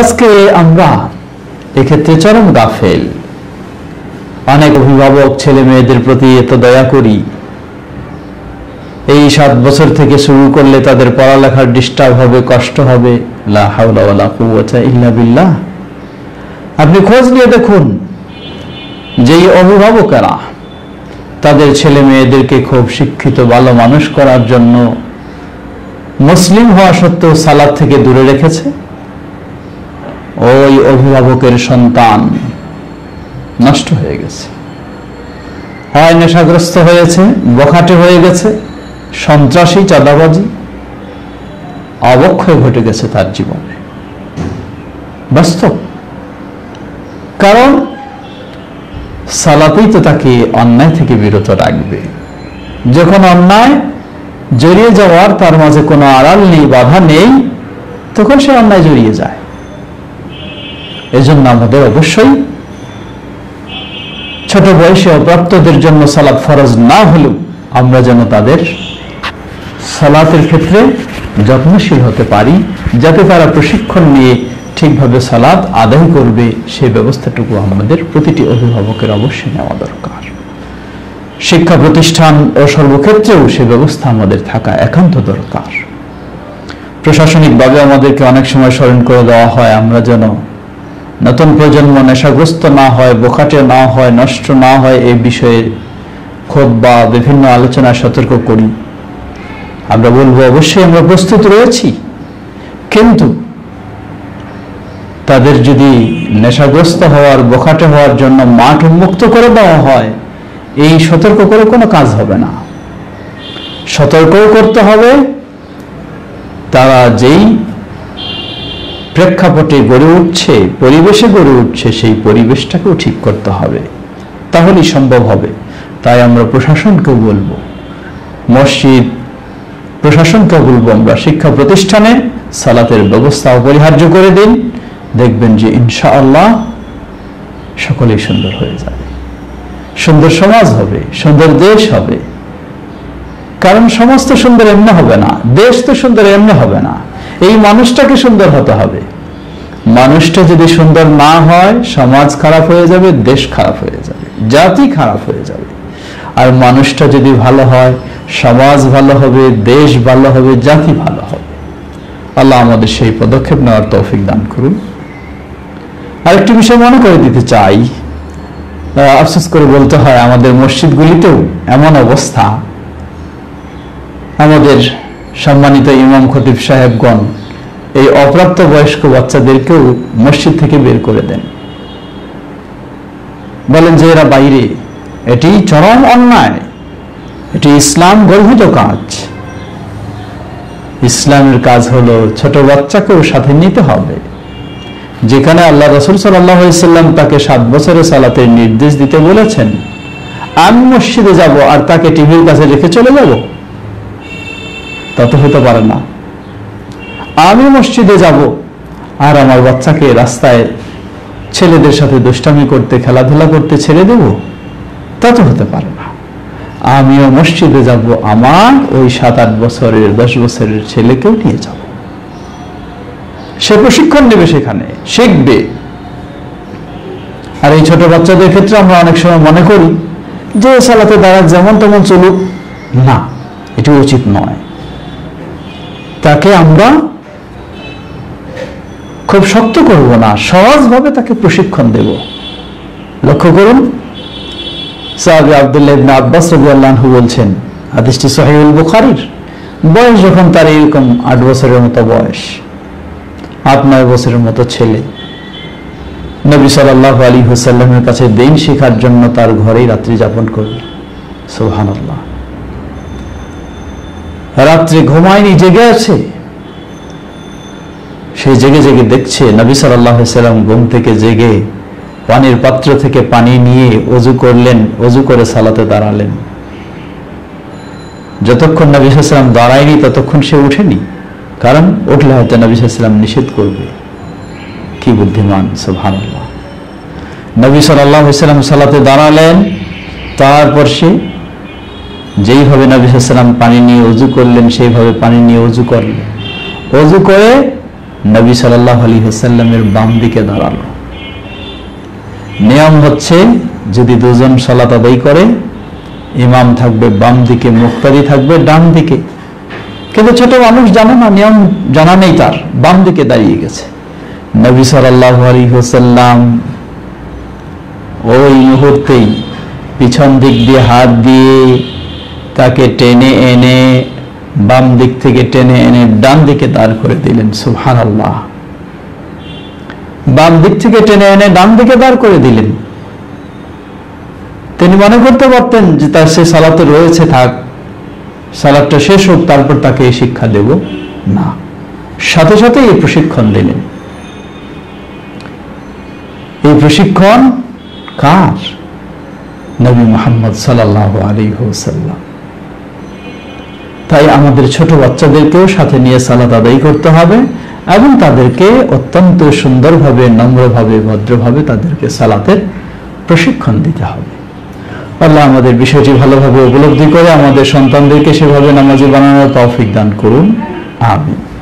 আজকে আমরা এক্ষেত্রে চরম গাফেল। অনেক অভিভাবক ছেলে মেয়েদের প্রতি এত দয়া করি, এই 7 বছর থেকে শুরু করলে তাদের পড়ালেখার ডিস্টার্ব হবে, কষ্ট হবে। লা হাওলা ওয়ালা কুওয়াতা ইল্লা বিল্লাহ। আপনি খোঁজ নিয়ে দেখুন যেই অভিভাবকেরা তাদের ছেলে মেয়েদেরকে খুব শিক্ষিত ভালো মানুষ করার জন্য মুসলিম হওয়া সত্ত্বেও সালাত থেকে দূরে রেখেছে, ওই অভিভাবকের সন্তান নষ্ট হয়ে গেছে, হয় নেশাগ্রস্ত হয়েছে, বখাটে হয়ে গেছে, সন্ত্রাসী, চাঁদাবাজি, অবক্ষয় ঘটে গেছে তার জীবনে। বাস্তব। কারণ সালাতেই তো তাকে অন্যায় থেকে বিরত রাখবে। যখন অন্যায় জড়িয়ে যাওয়ার তার মাঝে কোনো আড়াল নেই, বাধা নেই, তখন সে অন্যায় জড়িয়ে যায়। এজন্য আমাদের অবশ্যই ছোট বয়সে অপ্রাপ্তদের জন্য সালাত ফরজ না হলেও আমরা যেন তাদের সালাতের ক্ষেত্রে যত্নশীল হতে পারি, যাতে তারা প্রশিক্ষণ নিয়ে ঠিকভাবে সালাত আদায় করবে, সেই ব্যবস্থাটুকু আমাদের প্রতিটি অভিভাবকের অবশ্যই নেওয়া দরকার। শিক্ষা প্রতিষ্ঠান ও সর্বক্ষেত্রেও সে ব্যবস্থা আমাদের থাকা একান্ত দরকার। প্রশাসনিকভাবে আমাদেরকে অনেক সময় স্মরণ করে দেওয়া হয় আমরা যেন নতুন প্রজন্ম নেশাগ্রস্ত না হয়, বোখাটে না হয়, নষ্ট না হয়, এই বিষয়ে খুব বা বিভিন্ন আলোচনায় সতর্ক করি। আমরা বলবো অবশ্যই আমরা প্রস্তুত রয়েছি, কিন্তু তাদের যদি নেশাগ্রস্ত হওয়ার, বোখাটে হওয়ার জন্য মাঠ উন্মুক্ত করে দেওয়া হয়, এই সতর্ক করে কোনো কাজ হবে না। সতর্কও করতে হবে, তারা যেই প্রেক্ষাপটে গড়ে উঠছে, পরিবেশে গড়ে উঠছে, সেই পরিবেশটাকেও ঠিক করতে হবে, তাহলেই সম্ভব হবে। তাই আমরা প্রশাসনকেও বলবো, মসজিদ প্রশাসনকেও বলবো, আমরা শিক্ষা প্রতিষ্ঠানে সালাতের ব্যবস্থা অপরিহার্য করে দিন। দেখবেন যে ইনশাআল্লাহ সকলেই সুন্দর হয়ে যাবে, সুন্দর সমাজ হবে, সুন্দর দেশ হবে। কারণ সমাজ তো সুন্দর এমনি হবে না, দেশ তো সুন্দর এমনি হবে না, এই মানুষটাকে সুন্দর হতে হবে। মানুষটা যদি সুন্দর না হয়, সমাজ খারাপ হয়ে যাবে, দেশ খারাপ হয়ে যাবে, জাতি খারাপ হয়ে যাবে। আর মানুষটা যদি ভালো হয়, সমাজ ভালো হবে, দেশ ভালো হবে, জাতি ভালো হবে। আল্লাহ আমাদের সেই পদক্ষেপ নেওয়ার তৌফিক দান করুন। আরেকটি বিষয় মনে করে দিতে চাই, আফসোস করে বলতে হয় আমাদের মসজিদগুলিতেও এমন অবস্থা, আমাদের সম্মানিত ইমাম খতিব সাহেবগণ এই অপ্রাপ্ত বয়স্ক বাচ্চাদেরকেও মসজিদ থেকে বের করে দেন, বলেন যে এরা বাইরে। এটি চরম অন্যায়, এটি ইসলাম গর্হিত কাজ। ইসলামের কাজ হলো ছোট বাচ্চাকেও সাথে নিতে হবে। যেখানে আল্লাহ রাসূল সাল্লাল্লাহু আলাইহি সাল্লাম তাকে 7 বছরের সালাতের নির্দেশ দিতে বলেছেন, আমি মসজিদে যাব আর তাকে টিভির কাছে রেখে চলে যাব, তা তো হতে পারে না। আমি মসজিদে যাব আর আমার বাচ্চাকে রাস্তায় ছেলেদের সাথে দুষ্টামি করতে, খেলাধুলা করতে ছেড়ে দেব, তা তো হতে পারে না। আমিও মসজিদে যাব, আমার ওই 7-8 বছরের, 10 বছরের ছেলেকেও নিয়ে যাব, সে প্রশিক্ষণ নেবে, সেখানে শিখবে। আর এই ছোট বাচ্চাদের ক্ষেত্রে আমরা অনেক সময় মনে করি যে সালাতে দাঁড়াক, যেমন তেমন চলুক, না, এটি উচিত নয়। তাকে আমরা খুব শক্ত করব না, সহজভাবে তাকে প্রশিক্ষণ দেব। লক্ষ্য করুন, সাহাবী আব্দুল্লাহ ইবনে আব্বাস রাদিয়াল্লাহু আনহু বলছেন, হাদিসটি সহিহুল বুখারীর, বয়স যখন তার এরকম 8 বছরের মতো বয়স, 8-9 বছরের মতো ছেলে, নবী সাল্লাল্লাহু আলাইহি ওয়াসাল্লামের কাছে দিন শেখার জন্য তার ঘরেই রাত্রি যাপন করল। সুবহানাল্লাহ। রাত্রে ঘুমায়নি, জেগে আছে। সেই জেগে জেগে দেখছে নবী সাল্লাল্লাহু আলাইহি ওয়াসাল্লাম ঘুম থেকে জেগে পানির পাত্র থেকে পানি নিয়ে ওযু করলেন, ওযু করে সালাতে দাঁড়ালেন। যতক্ষণ নবী সাল্লাল্লাহু আলাইহি ওয়াসাল্লাম দাঁড়ায়নি ততক্ষণ সে উঠেনি, কারণ উঠলে হয়তো নবী সাল্লাল্লাহু আলাইহি ওয়াসাল্লাম নিষেধ করবে। কি বুদ্ধিমান, সুবহানাল্লাহ। নবী সাল্লাল্লাহু আলাইহি ওয়াসাল্লাম সালাতে দাঁড়ালেন, তারপর সে যেইভাবে নবী সাল্লাল্লাহু আলাইহি ওয়াসাল্লাম পানি নিয়ে ওযু করলেন, সেইভাবে পানি নিয়ে ওযু করলেন। ওযু করে নবী সাল্লাল্লাহু আলাইহি ওয়াসাল্লামের বাম দিকে দাঁড়ালো। নিয়ম হচ্ছে যদি দুজন সালাত আদায় করে, ইমাম থাকবে বাম দিকে, মুক্তাদি থাকবে ডান দিকে। কিন্তু ছোট মানুষ জানে না, নিয়ম জানা নেই, তার বাম দিকে দাঁড়িয়ে গেছে। নবী সাল্লাল্লাহু আলাইহি ওয়াসাল্লাম ওই মুহূর্তেই পিছন দিক দিয়ে হাত দিয়ে তাকে টেনে এনে, বাম দিক থেকে টেনে এনে ডান দিকে দাঁড় করে দিলেন। সুবহানাল্লাহ। বাম দিক থেকে টেনে এনে ডান দিকে দাঁড় করে দিলেন। তিনি মনে করতে পারতেন যে তার সে সালাতে রয়েছে, থাক, সালাতটা শেষ হোক, তারপর তাকে এই শিক্ষা দেব। না, সাথে সাথে এই প্রশিক্ষণ দিলেন। এই প্রশিক্ষণ কার? নবী মুহাম্মদ সাল্লাল্লাহু আলাইহি ওয়াসাল্লাম। তাই আমাদের ছোট বাচ্চাদেরকেও সাথে নিয়ে সালাত আদায় করতে হবে এবং তাদেরকে অত্যন্ত সুন্দরভাবে, নম্রভাবে, ভদ্রভাবে তাদেরকে সালাতের প্রশিক্ষণ দিতে হবে। আল্লাহ আমাদের বিষয়টি ভালোভাবে উপলব্ধি করে আমাদের সন্তানদেরকে সেভাবে নামাজি বানানোর তৌফিক দান করুন। আমিন।